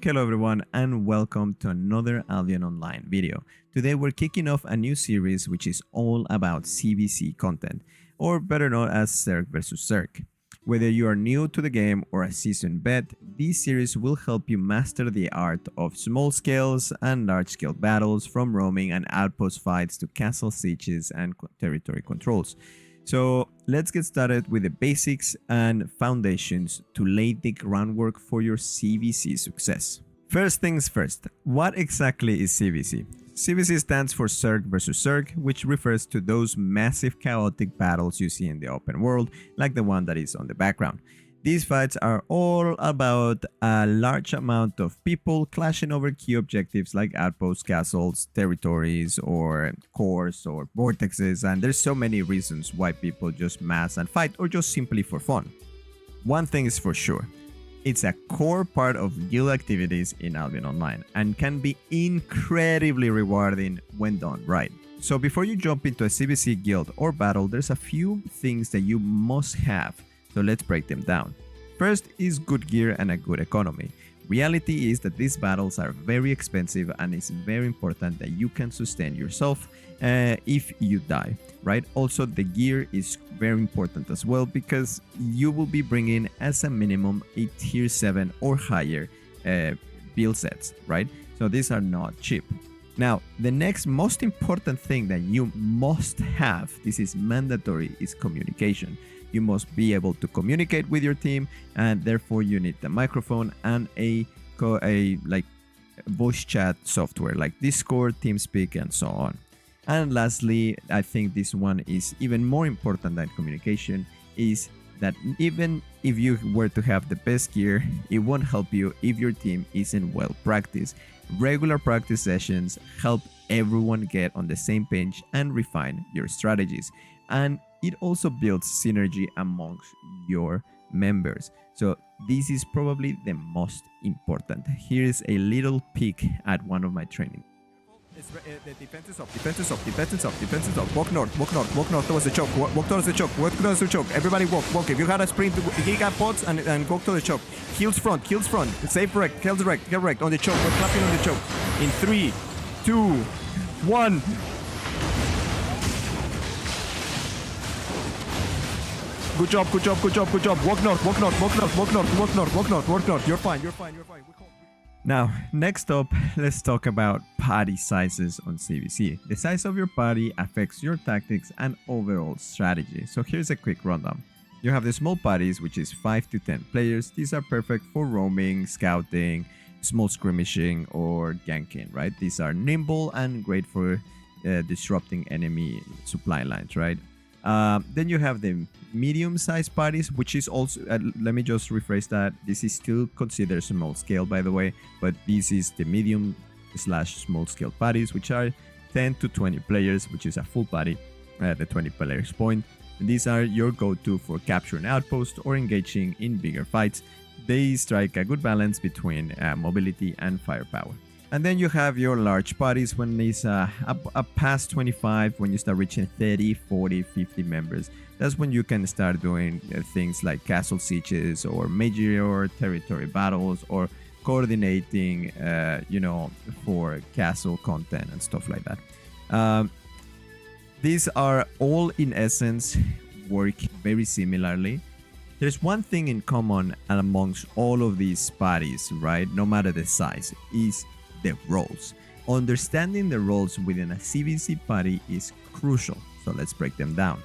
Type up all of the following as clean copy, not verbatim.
Hello everyone and welcome to another Albion Online video. Today we're kicking off a new series which is all about ZvZ content, or better known as Zerg vs Zerg. Whether you are new to the game or a seasoned vet, this series will help you master the art of small scales and large scale battles, from roaming and outpost fights to castle sieges and territory controls. So let's get started with the basics and foundations to lay the groundwork for your ZvZ success. First things first, what exactly is ZvZ? ZvZ stands for Zerg vs Zerg, which refers to those massive chaotic battles you see in the open world, like the one that is on the background. These fights are all about a large amount of people clashing over key objectives like outposts, castles, territories, or cores or vortexes, and there's so many reasons why people just mass and fight, or just simply for fun. One thing is for sure, it's a core part of guild activities in Albion Online and can be incredibly rewarding when done right. So before you jump into a ZvZ guild or battle, there's a few things that you must have. So let's break them down. First is good gear and a good economy. Reality is that these battles are very expensive, and it's very important that you can sustain yourself if you die, right? Also, the gear is very important as well, because you will be bringing as a minimum a tier 7 or higher build sets, right? So these are not cheap. Now, the next most important thing that you must have, this is mandatory, is communication. You must be able to communicate with your team, and therefore you need the microphone and a voice chat software like Discord, TeamSpeak, and so on. And lastly, I think this one is even more important than communication, is that even if you were to have the best gear, it won't help you if your team isn't well practiced. Regular practice sessions help everyone get on the same page and refine your strategies. And it also builds synergy amongst your members. So this is probably the most important. Here is a little peek at one of my trainings. The defense is up, defense is up, defense is up, defense is up. Walk north towards the choke, walk towards the choke, walk towards the choke. Everybody walk. If you got a sprint, he got pods and walk to the choke. Heals front, save wreck, kills wreck, get wrecked on the choke. We're clapping on the choke. In 3, 2, 1. Good job. Walk north. You're fine. Now, next up, let's talk about party sizes on ZvZ. The size of your party affects your tactics and overall strategy. So here's a quick rundown. You have the small parties, which is 5 to 10 players. These are perfect for roaming, scouting, small skirmishing, or ganking, right? These are nimble and great for disrupting enemy supply lines, right? Then you have the medium-sized parties, which is also, let me just rephrase that. This is still considered small scale, by the way, but this is the medium/small scale parties, which are 10 to 20 players, which is a full party at the 20 players point. And these are your go-to for capturing outposts or engaging in bigger fights. They strike a good balance between mobility and firepower. And then you have your large parties when it's past 25, when you start reaching 30, 40, 50 members. That's when you can start doing things like castle sieges or major territory battles, or coordinating, for castle content and stuff like that. These are all, in essence, work very similarly. There's one thing in common amongst all of these parties, right? No matter the size, is the roles. Understanding the roles within a ZvZ party is crucial, so let's break them down.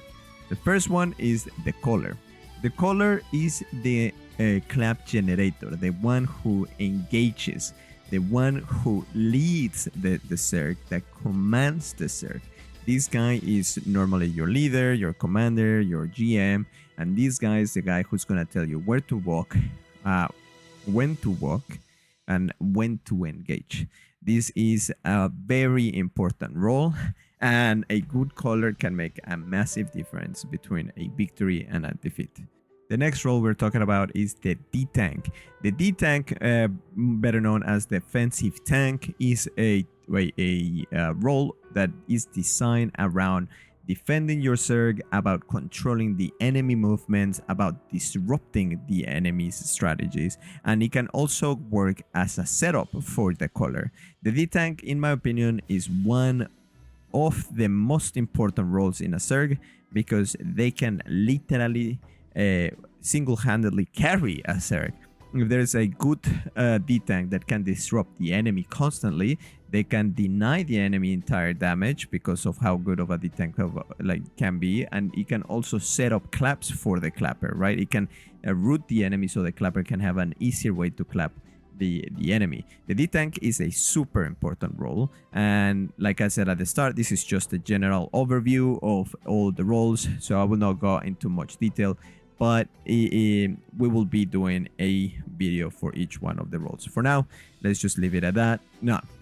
The first one is the caller. The caller is the clap generator, the one who engages, the one who leads the Zerg, that commands the Zerg. This guy is normally your leader, your commander, your GM, and this guy is the guy who's gonna tell you where to walk, when to walk, and when to engage. This is a very important role, and a good caller can make a massive difference between a victory and a defeat. The next role we're talking about is the D-Tank. The D-Tank, better known as defensive tank, is a role that is designed around defending your Zerg, about controlling the enemy movements, about disrupting the enemy's strategies, and it can also work as a setup for the color. The D-Tank, in my opinion, is one of the most important roles in a Zerg because they can literally single-handedly carry a Zerg. If there's a good D-Tank that can disrupt the enemy constantly, they can deny the enemy entire damage because of how good of a D-Tank can be, and it can also set up claps for the clapper, right? It can root the enemy so the clapper can have an easier way to clap the enemy. The D-Tank is a super important role, and like I said at the start, this is just a general overview of all the roles, so I will not go into much detail, but we will be doing a video for each one of the roles. For now, let's just leave it at that.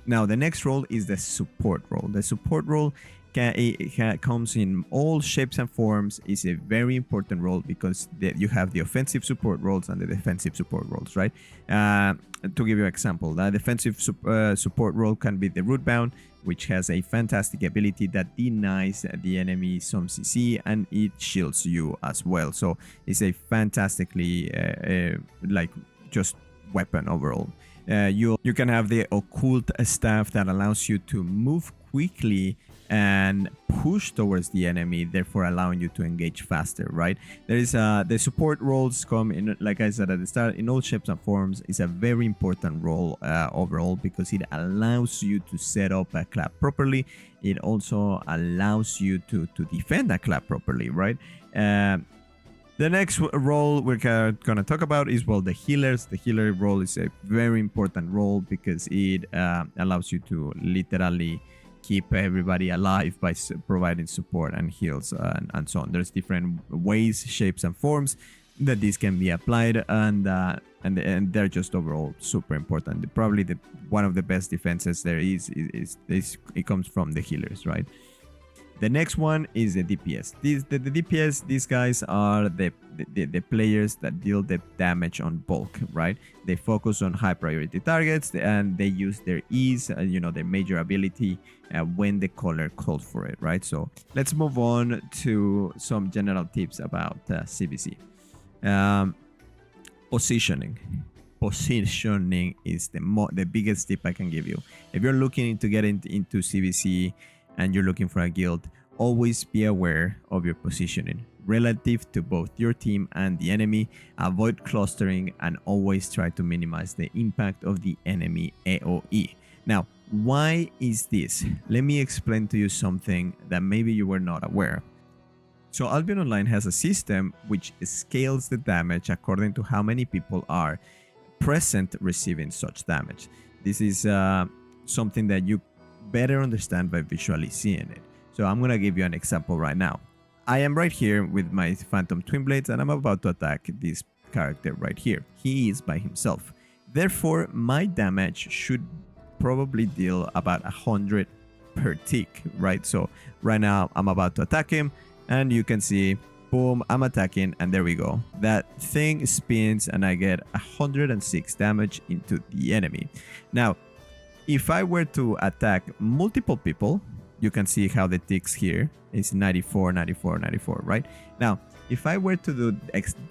Now the next role is the support role. The support role comes in all shapes and forms. Is a very important role because you have the offensive support roles and the defensive support roles, right? To give you an example, the defensive support role can be the Rootbound, which has a fantastic ability that denies the enemy some CC and it shields you as well. So it's a fantastically just weapon overall. You can have the occult staff that allows you to move quickly and push towards the enemy, therefore allowing you to engage faster, right? There is the support roles come in, like I said at the start, in all shapes and forms. Is a very important role overall because it allows you to set up a clap properly. It also allows you to defend a clap properly, right? The next role we're gonna talk about is, well, the healers. The healer role is a very important role because it allows you to literally keep everybody alive by providing support and heals and so on. There's different ways, shapes, and forms that this can be applied, and they're just overall super important. Probably one of the best defenses there is it comes from the healers, right? The next one is the DPS. The DPS, these guys are the players that deal the damage on bulk, right? They focus on high priority targets and they use their ease, their major ability when the color calls for it, right? So let's move on to some general tips about ZvZ. Positioning. Positioning is the biggest tip I can give you. If you're looking to get into ZvZ and you're looking for a guild, always be aware of your positioning relative to both your team and the enemy. Avoid clustering and always try to minimize the impact of the enemy AoE. Now, why is this? Let me explain to you something that maybe you were not aware. So Albion Online has a system which scales the damage according to how many people are present receiving such damage. This is something that you better understand by visually seeing it. So I'm gonna give you an example right now. I am right here with my Phantom Twin Blades and I'm about to attack this character right here. He is by himself. Therefore, my damage should probably deal about 100 per tick, right? So right now I'm about to attack him and you can see, boom, I'm attacking and there we go. That thing spins and I get 106 damage into the enemy. Now, if I were to attack multiple people, you can see how the ticks here is 94, 94, 94, right? Now, if I were to do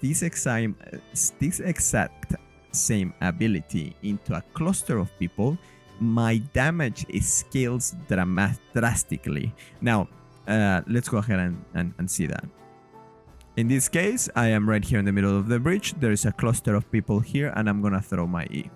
this exact same ability into a cluster of people, my damage scales drastically. Now, let's go ahead and see that. In this case, I am right here in the middle of the bridge. There is a cluster of people here and I'm gonna throw my E.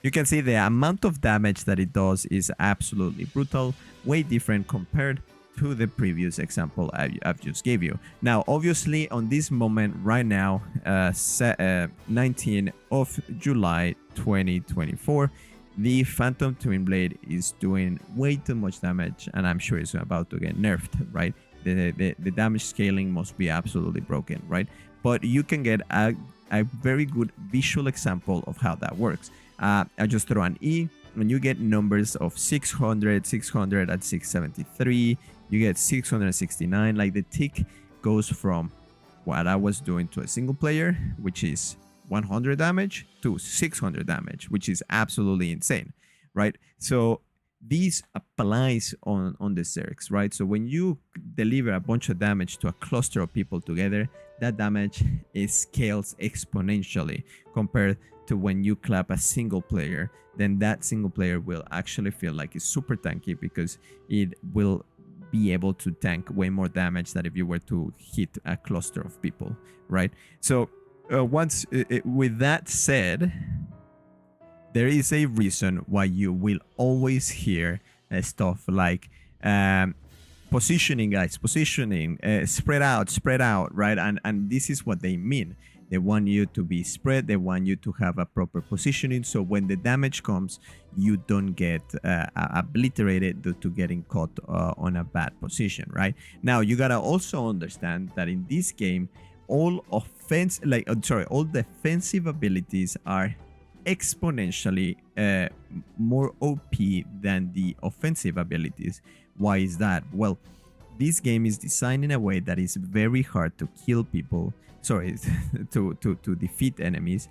You can see the amount of damage that it does is absolutely brutal, way different compared to the previous example I've just gave you. Now, obviously, on this moment right now, 19th of July 2024, the Phantom Twin Blade is doing way too much damage, and I'm sure it's about to get nerfed, right? The damage scaling must be absolutely broken, right? But you can get a very good visual example of how that works. I just throw an E, and you get numbers of 600, 600 at 673, you get 669. Like the tick goes from what I was doing to a single player, which is 100 damage, to 600 damage, which is absolutely insane, right? So This applies on the Zergs, right? So when you deliver a bunch of damage to a cluster of people together, that damage scales exponentially compared to when you clap a single player. Then that single player will actually feel like it's super tanky because it will be able to tank way more damage than if you were to hit a cluster of people, right? So with that said, there is a reason why you will always hear stuff like positioning, guys, positioning, spread out, right? And this is what they mean. They want you to be spread. They want you to have a proper positioning. So when the damage comes, you don't get obliterated due to getting caught on a bad position, right? Now, you gotta also understand that in this game, all defensive abilities are exponentially more OP than the offensive abilities. Why is that? Well, this game is designed in a way that is very hard to kill people, to defeat enemies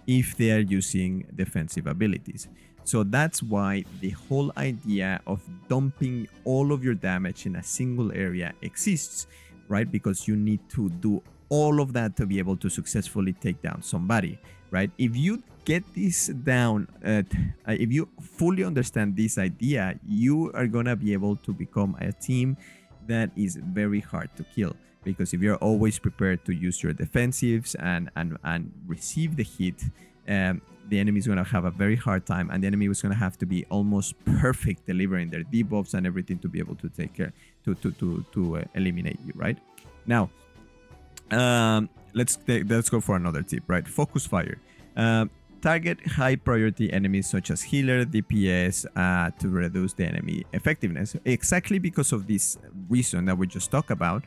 if they are using defensive abilities. So that's why the whole idea of dumping all of your damage in a single area exists, right? Because you need to do all of that to be able to successfully take down somebody, right? If you get this down, if you fully understand this idea, you are gonna be able to become a team that is very hard to kill. Because if you're always prepared to use your defensives and receive the hit, the enemy is going to have a very hard time, and the enemy is going to have to be almost perfect delivering their debuffs and everything to be able to take care to eliminate you, right? Now, let's go for another tip, right? Focus fire. Target high priority enemies such as healer, DPS to reduce the enemy effectiveness. Exactly because of this reason that we just talked about,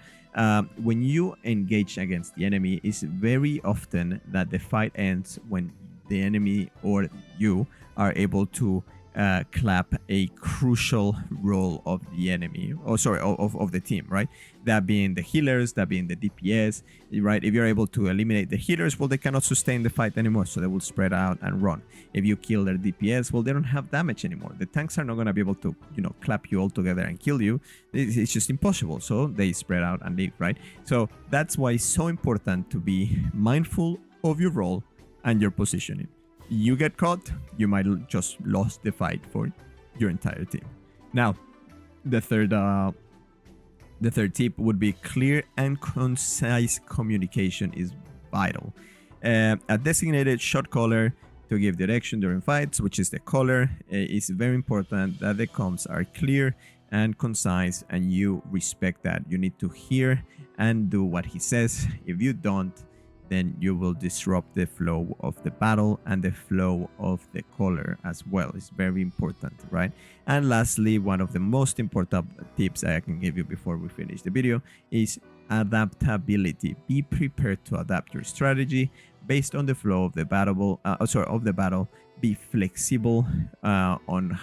when you engage against the enemy, it's very often that the fight ends when the enemy or you are able to clap a crucial role of the enemy, of the team, right? That being the healers, that being the DPS, right? If you're able to eliminate the healers, well, they cannot sustain the fight anymore, so they will spread out and run. If you kill their DPS, well, they don't have damage anymore. The tanks are not going to be able to, clap you all together and kill you. It's just impossible, so they spread out and leave, right? So that's why it's so important to be mindful of your role and your positioning. You get caught, you might just lost the fight for your entire team. Now, the third tip would be clear and concise communication is vital. A designated shot caller to give direction during fights, which is the caller, is very important that the comms are clear and concise, and you respect that. You need to hear and do what he says. If you don't, then you will disrupt the flow of the battle and the flow of the caller as well. It's very important, right? And lastly, one of the most important tips I can give you before we finish the video is adaptability. Be prepared to adapt your strategy based on the flow of the battle. Be flexible on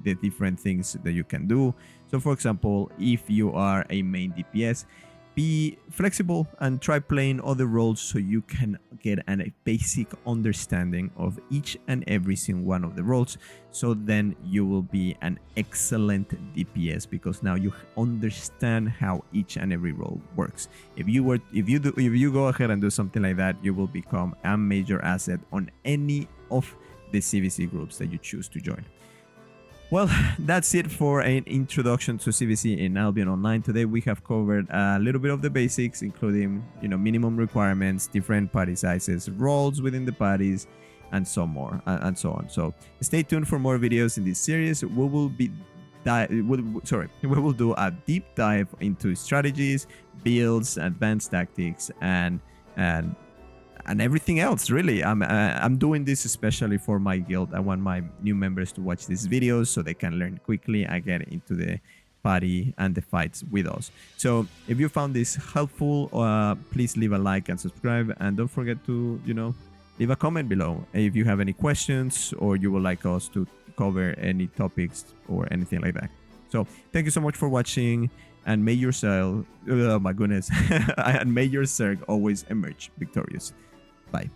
the different things that you can do. So, for example, if you are a main DPS, be flexible and try playing other roles so you can get a basic understanding of each and every single one of the roles. So then you will be an excellent DPS because now you understand how each and every role works. If you go ahead and do something like that, you will become a major asset on any of the ZvZ groups that you choose to join. Well, that's it for an introduction to ZvZ in Albion Online. Today we have covered a little bit of the basics, including minimum requirements, different party sizes, roles within the parties, and so on. So stay tuned for more videos in this series. We will do a deep dive into strategies, builds, advanced tactics, and everything else, really. I'm doing this especially for my guild. I want my new members to watch these videos so they can learn quickly and get into the party and the fights with us. So if you found this helpful, please leave a like and subscribe, and don't forget to leave a comment below if you have any questions or you would like us to cover any topics or anything like that. So thank you so much for watching, and may your Zerg always emerge victorious. Bye.